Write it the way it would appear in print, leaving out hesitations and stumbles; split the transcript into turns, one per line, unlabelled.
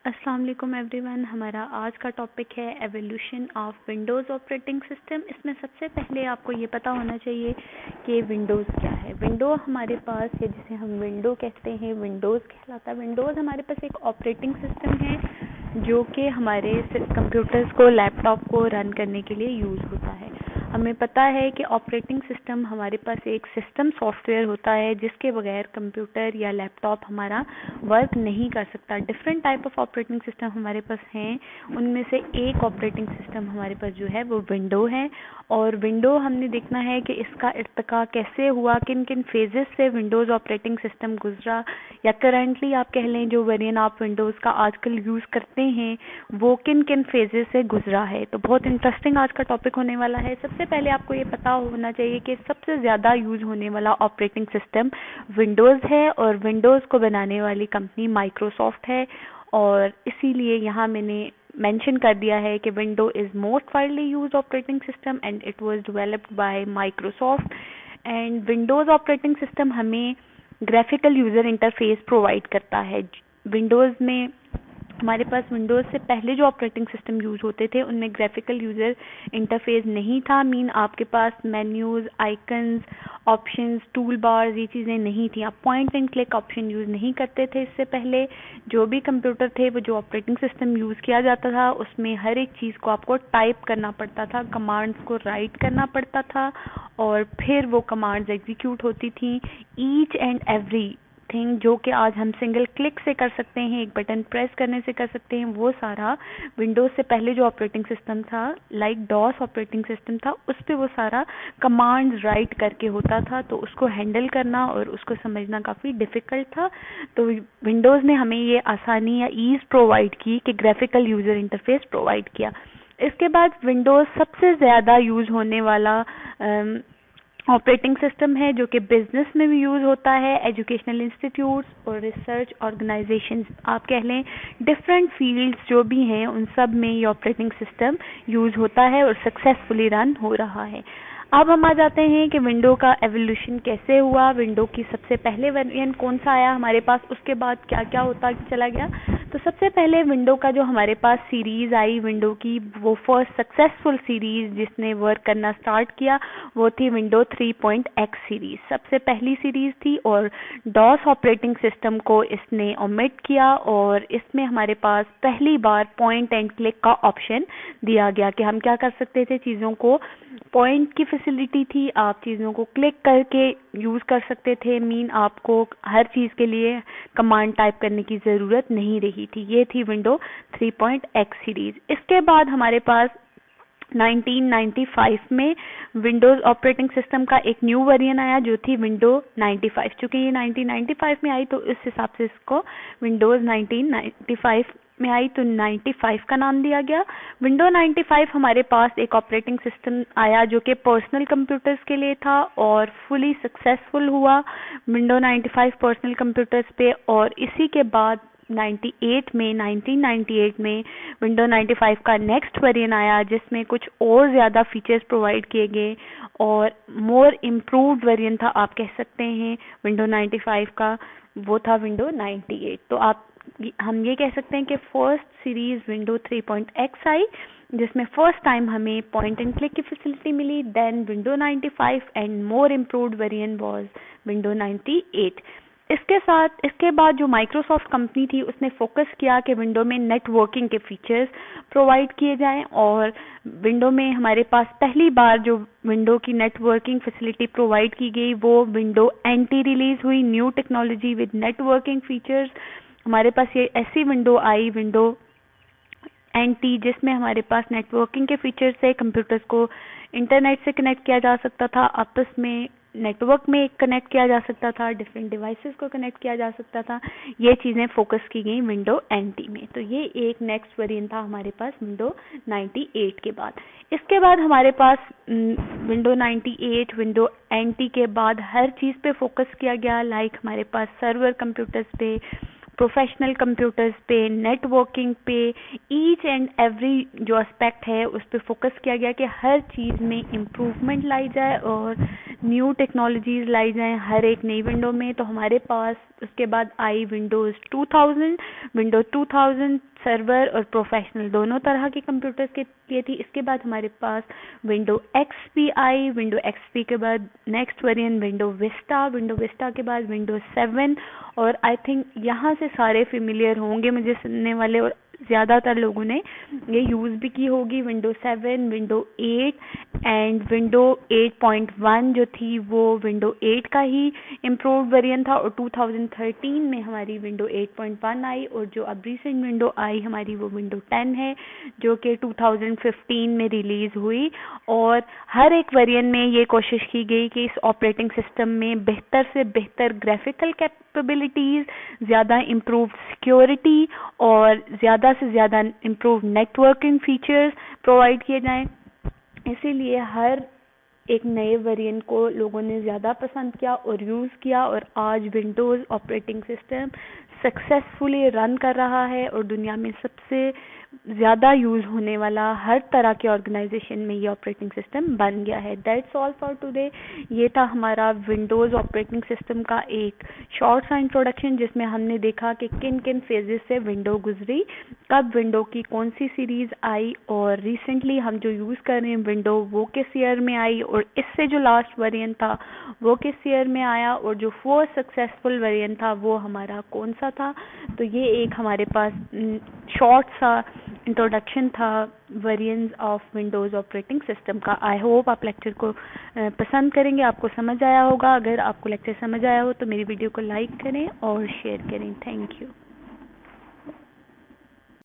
अस्सलाम वालेकुम एवरीवन। हमारा आज का टॉपिक है evolution of Windows operating system. इसमें सबसे पहले आपको ये पता होना चाहिए कि विंडोज़ क्या है। विंडो हमारे पास है, जिसे हम विंडो कहते हैं, विंडोज़ कहलाता है। विंडोज़ हमारे पास एक ऑपरेटिंग सिस्टम है जो कि हमारे कंप्यूटर्स को, लैपटॉप को रन करने के लिए यूज़ होता है। हमें पता है कि ऑपरेटिंग सिस्टम हमारे पास एक सिस्टम सॉफ्टवेयर होता है जिसके बगैर कंप्यूटर या लैपटॉप हमारा वर्क नहीं कर सकता। Different type of operating system हमारे पास हैं, उनमें से एक ऑपरेटिंग सिस्टम हमारे पास जो है वो विंडो है। और विंडो हमने देखना है कि इसका इर्तिका कैसे हुआ, किन किन फेजेस से विंडोज़ ऑपरेटिंग सिस्टम गुजरा, या करंटली आप कह लें जो वेरिएंट आप विंडोज़ का आजकल यूज़ करते हैं वो किन किन फेजेस से गुजरा है। तो बहुत इंटरेस्टिंग आज का टॉपिक होने वाला है। सबसे पहले आपको ये पता होना चाहिए कि सबसे ज़्यादा यूज़ होने वाला ऑपरेटिंग सिस्टम विंडोज़ है और विंडोज़ को बनाने वाली कंपनी माइक्रोसॉफ्ट है। और इसीलिए यहाँ मैंने मेंशन कर दिया है कि window is most widely used operating system and it was developed by Microsoft. And Windows operating system हमें ग्राफिकल यूज़र इंटरफेस प्रोवाइड करता है। विंडोज़ में हमारे पास विंडोज़ से पहले जो ऑपरेटिंग सिस्टम यूज़ होते थे उनमें ग्राफिकल यूज़र इंटरफेस नहीं था। मीन आपके पास menus, icons, options, tool bars, ये चीज़ें नहीं थी। आप point and click option use नहीं करते थे। इससे पहले जो भी कंप्यूटर थे, वो जो ऑपरेटिंग सिस्टम यूज़ किया जाता था उसमें हर एक चीज़ को आपको टाइप करना पड़ता था, कमांड्स को राइट करना पड़ता था और फिर वो कमांड्स एग्जीक्यूट होती थी। ईच एंड एवरी थिंग जो कि आज हम सिंगल क्लिक से कर सकते हैं, एक बटन प्रेस करने से कर सकते हैं, वो सारा विंडोज़ से पहले जो ऑपरेटिंग सिस्टम था, लाइक डॉस ऑपरेटिंग सिस्टम था, उस पर वो सारा कमांड्स राइट करके होता था। तो उसको हैंडल करना और उसको समझना काफ़ी डिफ़िकल्ट था। तो विंडोज़ ने हमें ये आसानी या ईज़ प्रोवाइड की कि ग्राफिकल यूज़र इंटरफेस प्रोवाइड किया। इसके बाद विंडोज़ सबसे ज़्यादा यूज़ होने वाला ऑपरेटिंग सिस्टम है जो कि बिजनेस में भी यूज़ होता है। एजुकेशनल इंस्टीट्यूट्स और रिसर्च ऑर्गेनाइजेशंस, आप कह लें डिफरेंट फील्ड्स जो भी हैं, उन सब में ये ऑपरेटिंग सिस्टम यूज़ होता है और सक्सेसफुली रन हो रहा है। अब हम आ जाते हैं कि विंडो का एवोल्यूशन कैसे हुआ, विंडो की सबसे पहले वेरिएंट कौन सा आया हमारे पास, उसके बाद क्या क्या होता चला गया। तो सबसे पहले विंडो का जो हमारे पास सीरीज़ आई विंडो की, वो फर्स्ट सक्सेसफुल सीरीज़ जिसने वर्क करना स्टार्ट किया वो थी विंडो 3.x सीरीज़। सबसे पहली सीरीज़ थी और डॉस ऑपरेटिंग सिस्टम को इसने ओमिट किया और इसमें हमारे पास पहली बार पॉइंट एंड क्लिक का ऑप्शन दिया गया कि हम क्या कर सकते थे, चीज़ों को पॉइंट की फैसिलिटी थी, आप चीज़ों को क्लिक करके यूज़ कर सकते थे। मीन आपको हर चीज़ के लिए कमांड टाइप करने की ज़रूरत नहीं रही थी। ये थी विंडो 3.x सीरीज़। इसके बाद हमारे पास 1995 में विंडोज़ ऑपरेटिंग सिस्टम का एक न्यू वेरिएंट आया जो थी विंडो 95। चूँकि ये 1995 में आई तो इस हिसाब से इसको विंडोज़ 1995 में आई तो 95 का नाम दिया गया। विंडो 95 हमारे पास एक ऑपरेटिंग सिस्टम आया जो कि पर्सनल कंप्यूटर्स के लिए था और फुली सक्सेसफुल हुआ विंडो 95 पर्सनल कंप्यूटर्स पे। और इसी के बाद 1998 में विंडो 95 का नेक्स्ट वेरिएंट आया जिसमें कुछ और ज़्यादा फीचर्स प्रोवाइड किए गए और मोर इम्प्रूव्ड वेरिएंट था, आप कह सकते हैं विंडो 95 का, वो था विंडो 98। तो हम ये कह सकते हैं कि फर्स्ट सीरीज़ विंडो 3.x आई जिसमें फर्स्ट टाइम हमें पॉइंट एंड क्लिक की फैसिलिटी मिली। Then window 95 and more improved variant was window 98। इसके बाद जो माइक्रोसॉफ्ट कंपनी थी उसने फोकस किया कि विंडो में नेटवर्किंग के फीचर्स प्रोवाइड किए जाएं और विंडो में हमारे पास पहली बार जो विंडो की नेटवर्किंग फैसिलिटी प्रोवाइड की गई वो विंडो एनटी रिलीज हुई, new technology with networking features. हमारे पास ये ऐसी विंडो आई, विंडो एनटी, जिसमें हमारे पास नेटवर्किंग के फीचर्स से कंप्यूटर्स को इंटरनेट से कनेक्ट किया जा सकता था, आपस में नेटवर्क में कनेक्ट किया जा सकता था, डिफरेंट डिवाइसेस को कनेक्ट किया जा सकता था। ये चीज़ें फोकस की गई विंडो एनटी में। तो ये एक नेक्स्ट वेरिएंट था हमारे पास विंडो 98 के बाद। इसके बाद हमारे पास विंडो 98, विंडो एनटी के बाद हर चीज़ पे फोकस किया गया, लाइक हमारे पास सर्वर कंप्यूटर्स पे, प्रोफेशनल कंप्यूटर्स पे, नेटवर्किंग पे, ईच एंड एवरी जो एस्पेक्ट है उस पर फोकस किया गया कि हर चीज़ में इम्प्रूवमेंट लाई जाए और न्यू टेक्नोलॉजीज लाई जाएं हर एक नई विंडो में। तो हमारे पास उसके बाद आई विंडोज़ 2000। विंडो 2000 सर्वर और प्रोफेशनल दोनों तरह के कंप्यूटर्स के लिए थी। इसके बाद हमारे पास विंडो एक्सपी आई, विंडो एक्सपी के बाद next variant window Vista, window Vista के बाद विंडो 7, और आई थिंक यहाँ से सारे फेमिलियर होंगे मुझे सुनने वाले, और ज़्यादातर लोगों ने ये यूज़ भी की होगी। विंडो 7, विंडो 8 एंड विंडो 8.1 जो थी वो विंडो 8 का ही इम्प्रूव वेरिएंट था, और 2013 में हमारी विंडो 8.1 आई, और जो अब रिसेंट विंडो आई हमारी वो विंडो 10 है जो कि 2015 में रिलीज़ हुई। और हर एक वेरिएंट में ये कोशिश की गई कि इस ऑपरेटिंग सिस्टम में बेहतर से बेहतर ग्राफिकल कैपेबिलिटीज़, ज़्यादा इम्प्रूव सिक्योरिटी और ज़्यादा से ज़्यादा इम्प्रूव नेटवर्किंग फीचर्स प्रोवाइड किए जाएं। इसीलिए हर एक नए वेरिएंट को लोगों ने ज़्यादा पसंद किया और यूज़ किया, और आज Windows operating system successfully run कर रहा है और दुनिया में सबसे ज़्यादा यूज़ होने वाला हर तरह के ऑर्गेनाइजेशन में ये ऑपरेटिंग सिस्टम बन गया है। That's all for today. ये था हमारा विंडोज़ ऑपरेटिंग सिस्टम का एक शॉर्ट सा इंट्रोडक्शन, जिसमें हमने देखा कि किन किन फेजेस से विंडो गुजरी, कब विंडो की कौन सी सीरीज़ आई, और रिसेंटली हम जो यूज़ कर रहे हैं विंडो वो किस ईयर में आई, और इससे जो लास्ट वेरिएंट था वो किस ईयर में आया, और जो फर्स्ट सक्सेसफुल वेरिएंट था वो हमारा कौन सा था। तो ये एक हमारे पास शॉर्ट सा इंट्रोडक्शन था variants of Windows operating system का। आई होप आप लेक्चर को पसंद करेंगे, आपको समझ आया होगा। अगर आपको लेक्चर समझ आया हो तो मेरी वीडियो को लाइक करें और शेयर करें। Thank you.